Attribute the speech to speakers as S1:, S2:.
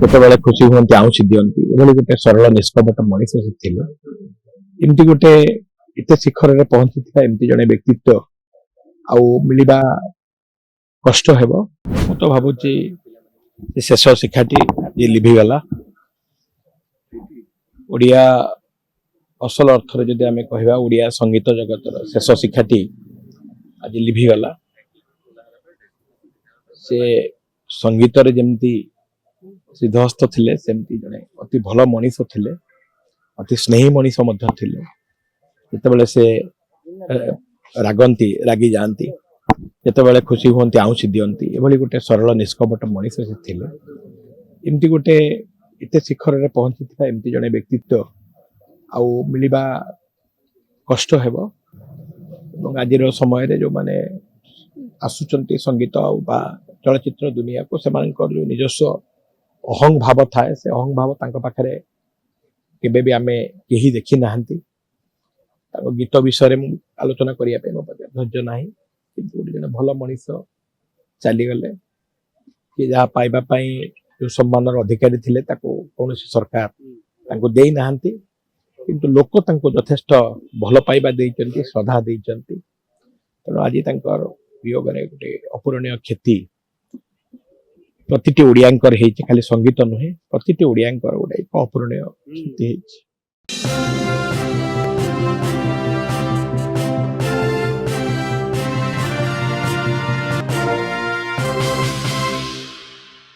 S1: କେତେବେଳେ ଖୁସି ହୁଅନ୍ତି ଆଉଁସି ଦିଅନ୍ତି ଏଭଳି ଗୋଟେ ସରଳ ନିଷ୍କପଟ ମଣିଷ ସେ ଥିଲେ। ଏମିତି ଗୋଟେ ଏତେ ଶିଖରରେ ପହଞ୍ଚିଥିବା ଏମିତି ଜଣେ ବ୍ୟକ୍ତିତ୍ୱ ଆଉ ମିଳିବା କଷ୍ଟ ହେବ। ମୁଁ ତ ଭାବୁଛି ଶେଷ ଶିକ୍ଷାଟି ଯେ ଲିଭିଗଲା ଓଡ଼ିଆ ଅସଲ ଅର୍ଥରେ ଯଦି ଆମେ କହିବା ଓଡ଼ିଆ ସଙ୍ଗୀତ ଜଗତର ଶେଷ ଶିକ୍ଷାଟି ଆଜି ଲିଭିଗଲା। ସେ ସଙ୍ଗୀତରେ ଯେମିତି ସିଦ୍ଧହସ୍ତ ଥିଲେ ସେମିତି ଜଣେ ଅତି ଭଲ ମଣିଷ ଥିଲେ, ଅତି ସ୍ନେହୀ ମଣିଷ ମଧ୍ୟ ଥିଲେ। ଯେତେବେଳେ ସେ ରାଗନ୍ତି ରାଗି ଯାଆନ୍ତି, ଯେତେବେଳେ ଖୁସି ହୁଅନ୍ତି ଆଉଁସି ଦିଅନ୍ତି ଏଭଳି ଗୋଟେ ସରଳ ନିଷ୍କପଟ ମଣିଷ ସେ ଥିଲେ। ଏମିତି ଗୋଟେ ଏତେ ଶିଖରରେ ପହଞ୍ଚିଥିବା ଏମିତି ଜଣେ ବ୍ୟକ୍ତିତ୍ୱ ଆଉ ମିଳିବା କଷ୍ଟ ହେବ। ଏବଂ ଆଜିର ସମୟରେ ଯେଉଁମାନେ ଆସୁଛନ୍ତି ସଙ୍ଗୀତ ବା ଚଳଚ୍ଚିତ୍ର ଦୁନିଆକୁ ସେମାନଙ୍କର ଯେଉଁ ନିଜସ୍ୱ ଅହଂ ଭାବ ଥାଏ ସେ ଅହଂ ଭାବ ତାଙ୍କ ପାଖରେ କେବେ ବି ଆମେ କେହି ଦେଖି ନାହାନ୍ତି। ତାଙ୍କ ଗୀତ ବିଷୟରେ ମୁଁ ଆଲୋଚନା କରିବା ପାଇଁ ମୋ ପାଖରେ ଧୈର୍ଯ୍ୟ ନାହିଁ, କିନ୍ତୁ ଗୋଟେ ଜଣେ ଭଲ ମଣିଷ ଚାଲିଗଲେ। କିଏ ଯାହା ପାଇବା ପାଇଁ ଯେଉଁ ସମ୍ମାନର ଅଧିକାରୀ ଥିଲେ ତାକୁ କୌଣସି ସରକାର ତାଙ୍କୁ ଦେଇନାହାନ୍ତି, କିନ୍ତୁ ଲୋକ ତାଙ୍କୁ ଯଥେଷ୍ଟ ଭଲ ପାଇବା ଦେଇଛନ୍ତି, ଶ୍ରଦ୍ଧା ଦେଇଛନ୍ତି। ତେଣୁ ଆଜି ତାଙ୍କର ବିୟୋଗରେ ଗୋଟେ ଅପୂରଣୀୟ କ୍ଷତି ପ୍ରତିଟି ଓଡ଼ିଆଙ୍କର ହେଇଛି। ଖାଲି ସଙ୍ଗୀତ ନୁହେଁ, ପ୍ରତିଟି ଓଡ଼ିଆଙ୍କର ଗୋଟେ ଅପୂରଣୀୟ କ୍ଷତି ହେଇଛି।